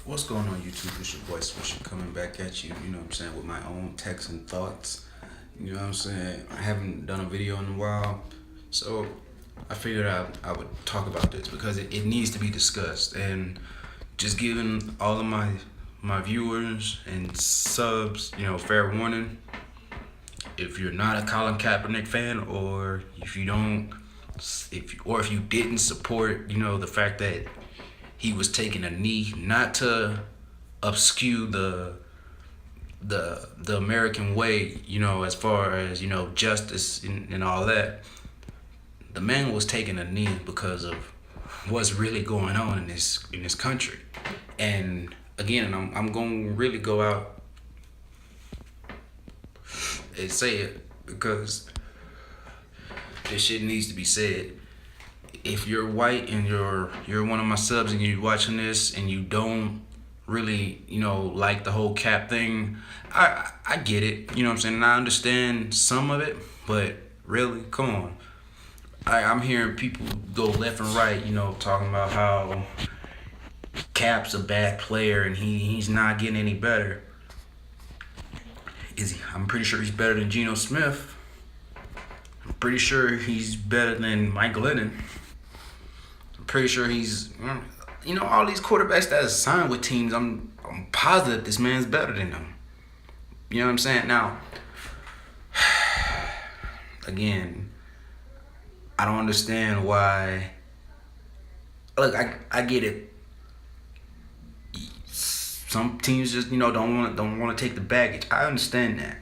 What's going on YouTube? It's your boy Swisher coming back at you, you know what I'm saying, with my own takes and thoughts. You know what I'm saying? I haven't done a video in a while. So I figured I would talk about this because it needs to be discussed. And just giving all of my viewers and subs, fair warning. If you're not a Colin Kaepernick fan, or if you don't, if you didn't support, the fact that he was taking a knee, not to obscure the American way, as far as justice and all that. The man was taking a knee because of what's really going on in this country. And again, I'm going to really go out and say it because this shit needs to be said. If you're white and you're one of my subs and you're watching this and you don't really, like the whole cap thing, I get it, you know what I'm saying? And I understand some of it, but really, come on. I'm hearing people go left and right, talking about how Cap's a bad player and he's not getting any better. Is he? I'm pretty sure he's better than Geno Smith. I'm pretty sure he's better than Mike Glennon. I'm pretty sure he's, all these quarterbacks that are signed with teams, I'm positive this man's better than them. You know what I'm saying? Now, again, I don't understand why. Look, I get it. Some teams just don't want to take the baggage. I understand that,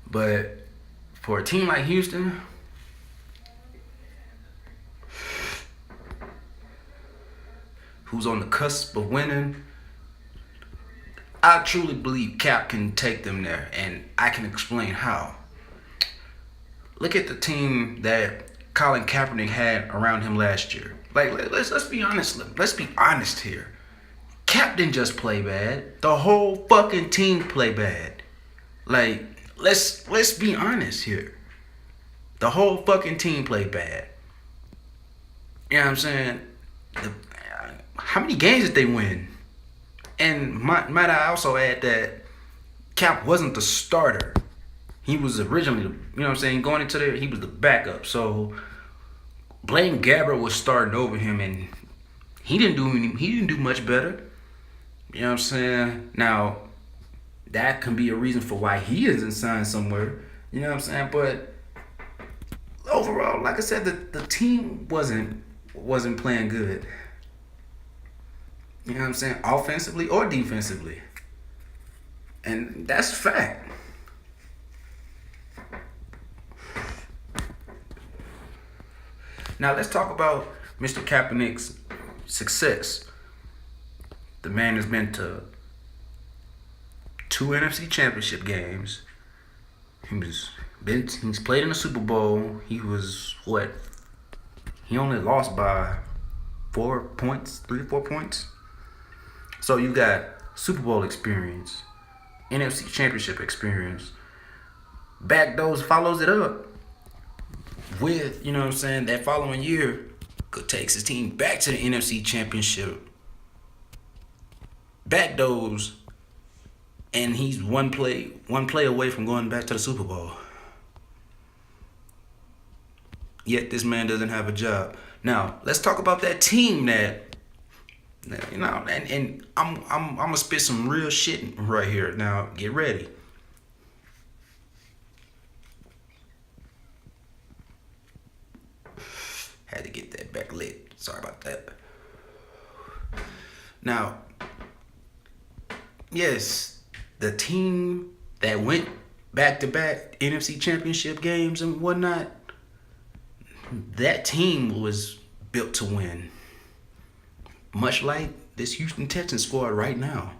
but for a team like Houston, who's on the cusp of winning, I truly believe Cap can take them there, and I can explain how. Look at the team that Colin Kaepernick had around him last year. Like, let's be honest. Let's be honest here. Cap didn't just play bad. The whole fucking team played bad. Like, let's be honest here. The whole fucking team played bad. You know what I'm saying? How many games did they win? And might I also add that Cap wasn't the starter. He was originally, going into there, he was the backup. So Blaine Gabbert was starting over him, and he didn't do much better. You know what I'm saying? Now, that can be a reason for why he isn't signed somewhere. You know what I'm saying? But overall, like I said, the team wasn't playing good. You know what I'm saying? Offensively or defensively. And that's a fact. Now let's talk about Mr. Kaepernick's success. The man has been to 2 NFC Championship games. He's played in the Super Bowl. He was what? He only lost by 4 points, 3 or 4 points. So you got Super Bowl experience, NFC Championship experience. Follows it up with, that following year takes his team back to the NFC Championship. Backdoors, and he's one play away from going back to the Super Bowl. Yet this man doesn't have a job. Now let's talk about that team and I'm gonna spit some real shit right here. Now get ready. Had to get that back lit. Sorry about that. Now, yes, the team that went back-to-back NFC Championship games and whatnot, that team was built to win. Much like this Houston Texans squad right now.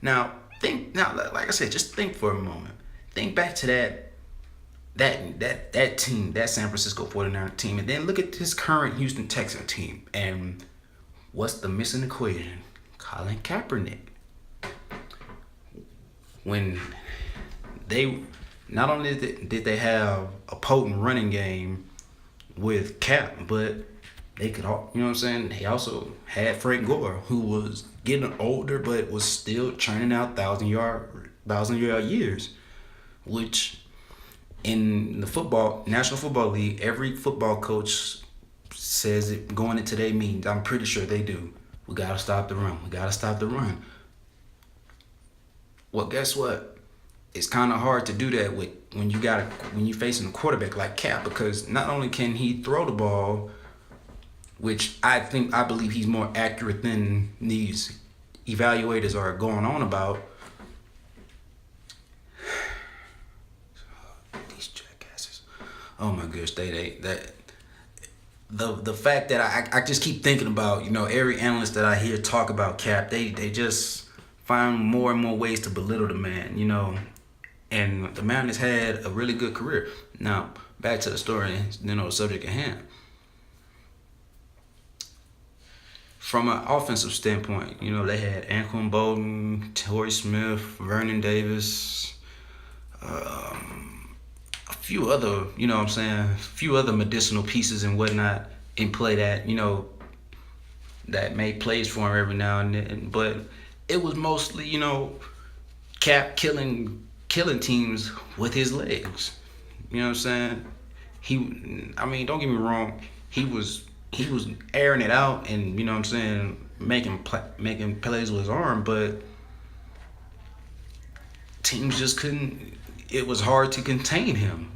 Now, like I said, just think for a moment. Think back to that team, that San Francisco 49er team, and then look at this current Houston Texans team. And what's the missing equation? Colin Kaepernick. When they not only did they have a potent running game with Cap, but they could all, you know what I'm saying? They also had Frank Gore, who was getting older but was still churning out thousand yard years, which in the football National Football League, every football coach says it going into their meetings. I'm pretty sure they do. We gotta stop the run. We gotta stop the run. Well, guess what? It's kind of hard to do that with when you facing a quarterback like Cap, because not only can he throw the ball, which I believe he's more accurate than these evaluators are going on about. These jackasses. Oh my gosh, they that the fact that I just keep thinking about, every analyst that I hear talk about Cap, they just find more and more ways to belittle the man, and the man has had a really good career. Now back to the story, the subject at hand. From an offensive standpoint, they had Anquan Bolden, Torrey Smith, Vernon Davis, a few other, a few other medicinal pieces and whatnot in play that made plays for him every now and then. But it was mostly, Cap killing teams with his legs. You know what I'm saying? Don't get me wrong, he was airing it out and making plays with his arm, but teams just couldn't. It was hard to contain him.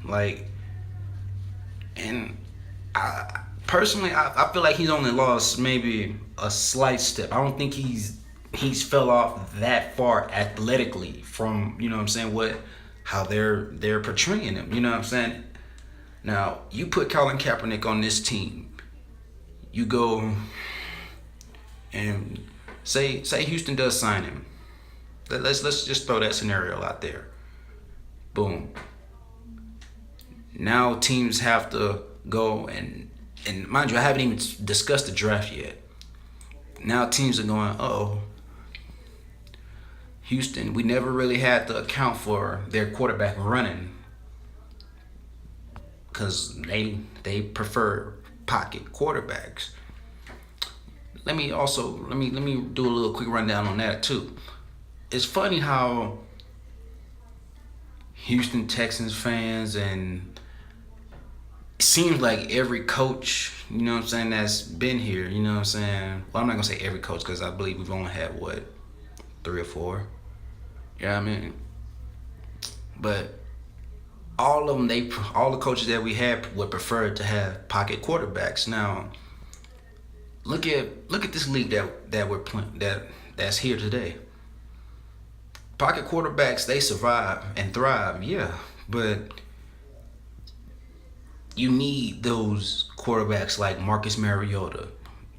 And I personally, I feel like he's only lost maybe a slight step. I don't think he's fell off that far athletically from how they're portraying him. You know what I'm saying? Now you put Colin Kaepernick on this team. You go and say Houston does sign him. Let's just throw that scenario out there. Boom. Now teams have to go and mind you, I haven't even discussed the draft yet. Now teams are going, Houston, we never really had to account for their quarterback running because they prefer pocket quarterbacks. Let me do a little quick rundown on that too. It's funny how Houston Texans fans, and it seems like every coach, that's been here, well, I'm not gonna say every coach because I believe we've only had 3 or 4. Yeah, but all of them, all the coaches that we had would prefer to have pocket quarterbacks. Now, look at this league that we're playing, that's here today. Pocket quarterbacks, they survive and thrive, yeah, but you need those quarterbacks like Marcus Mariota.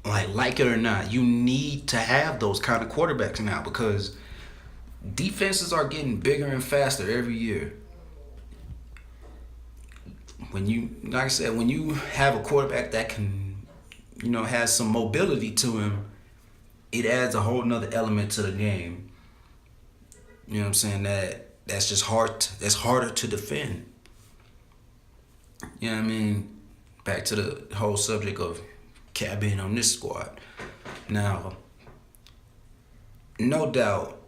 Like it or not, you need to have those kind of quarterbacks now because defenses are getting bigger and faster every year. When you have a quarterback that can, has some mobility to him, it adds a whole nother element to the game. You know what I'm saying? That's just that's harder to defend. You know what I mean? Back to the whole subject of Cap being on this squad. Now, no doubt,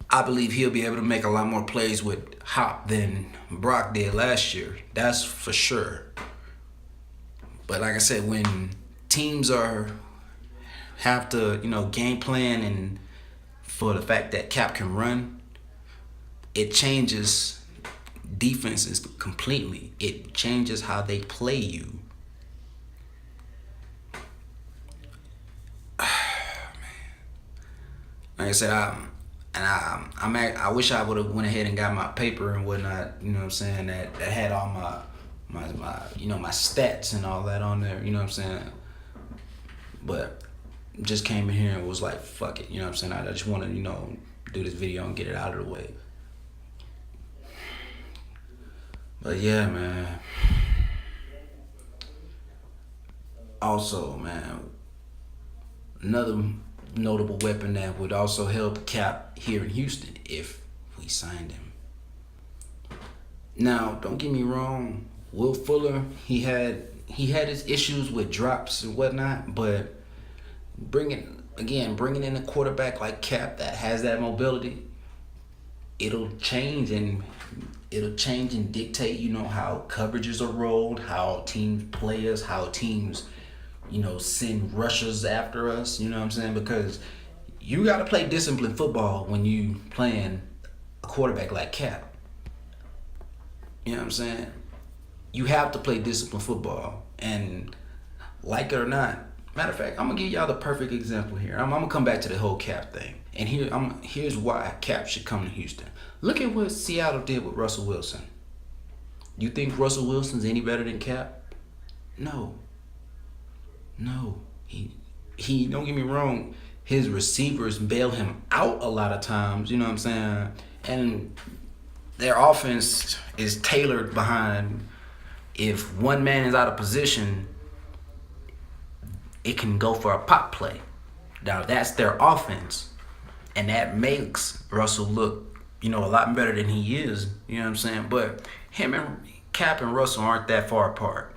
I believe he'll be able to make a lot more plays with Hop than Brock did last year. That's for sure. But like I said, when teams have to, game plan and for the fact that Cap can run, it changes defenses completely. It changes how they play you. Like I said, I wish I would have went ahead and got my paper and whatnot. You know what I'm saying? That had all my my stats and all that on there. You know what I'm saying? But just came in here and was like, fuck it. You know what I'm saying? I just want to do this video and get it out of the way. But yeah, man. Also, man, another notable weapon that would also help Cap here in Houston if we signed him. Now, don't get me wrong, Will Fuller, he had he had his issues with drops and whatnot, but bringing in a quarterback like Cap that has that mobility, it'll change and dictate, how coverages are rolled, how teams play us, how teams, send rushers after us. You know what I'm saying? Because you got to play disciplined football when you playing a quarterback like Cap. You know what I'm saying? You have to play disciplined football, and like it or not. Matter of fact, I'm gonna give y'all the perfect example here. I'm gonna come back to the whole Cap thing, and here's why Cap should come to Houston. Look at what Seattle did with Russell Wilson. You think Russell Wilson's any better than Cap? No. He don't get me wrong. His receivers bail him out a lot of times. You know what I'm saying? And their offense is tailored behind. If one man is out of position, it can go for a pop play. Now that's their offense, and that makes Russell look, a lot better than he is. You know what I'm saying? But him and Cap and Russell aren't that far apart.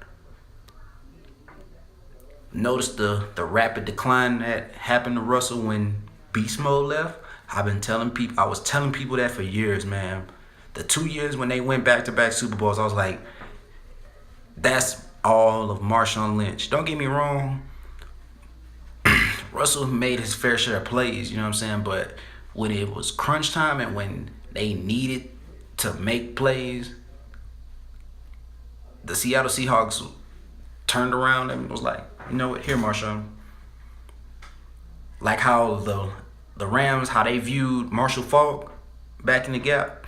Notice the rapid decline that happened to Russell when Beast Mode left. I was telling people that for years, man. The 2 years when they went back-to-back Super Bowls, I was like, that's all of Marshawn Lynch. Don't get me wrong. Russell made his fair share of plays, you know what I'm saying? But when it was crunch time and when they needed to make plays, the Seattle Seahawks turned around and was like, you know what, here, Marshawn. Like how the Rams, how they viewed Marshall Faulk back in the gap,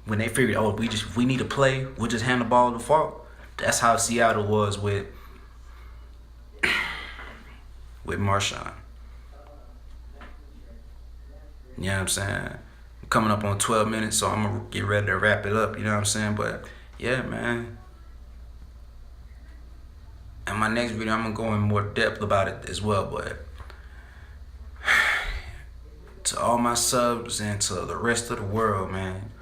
when they figured, if we need to play, we'll just hand the ball to Faulk. That's how Seattle was with Marshawn. You know what I'm saying? I'm coming up on 12 minutes, so I'm going to get ready to wrap it up, you know what I'm saying? But, yeah, man. In my next video, I'm going to go in more depth about it as well. But to all my subs and to the rest of the world, man,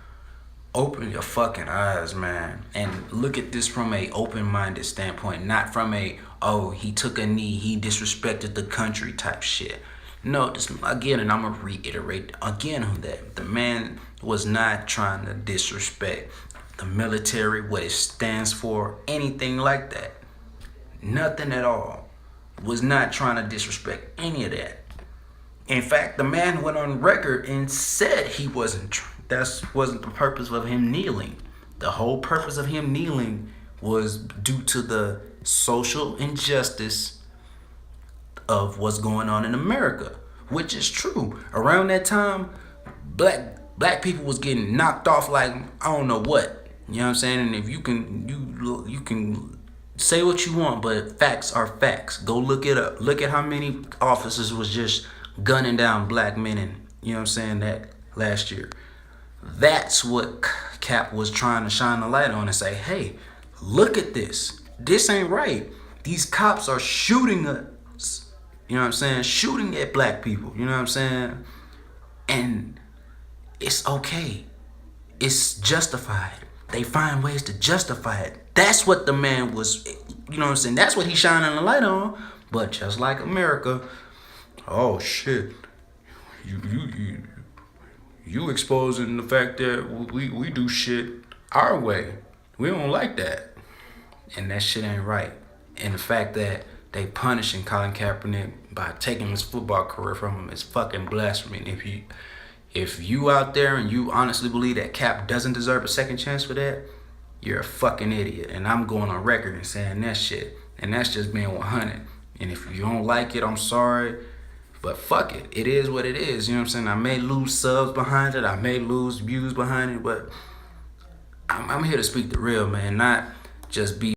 open your fucking eyes, man, and look at this from a open-minded standpoint, not from he took a knee, he disrespected the country type shit. No, just again, and I'm gonna reiterate again that the man was not trying to disrespect the military, what it stands for, anything like that. Nothing at all. Was not trying to disrespect any of that. In fact, the man went on record and said he wasn't. That wasn't the purpose of him kneeling. The whole purpose of him kneeling was due to the social injustice of what's going on in America, which is true. Around that time, black people was getting knocked off like I don't know what. You know what I'm saying? And if you can say what you want, but facts are facts. Go look it up. Look at how many officers was just gunning down black men, and you know what I'm saying, that last year. That's what Cap was trying to shine the light on and say, hey, look at this. This ain't right. These cops are shooting us. You know what I'm saying? Shooting at black people. You know what I'm saying? And it's okay. It's justified. They find ways to justify it. That's what the man was, you know what I'm saying? That's what he's shining the light on. But just like America, oh shit, you exposing the fact that we do shit our way. We don't like that. And that shit ain't right. And the fact that they punishing Colin Kaepernick by taking his football career from him is fucking blasphemy. And if you out there and you honestly believe that Cap doesn't deserve a second chance for that, you're a fucking idiot. And I'm going on record and saying that shit. And that's just being 100. And if you don't like it, I'm sorry. But fuck it. It is what it is. You know what I'm saying? I may lose subs behind it. I may lose views behind it. But I'm here to speak the real, man. Not just be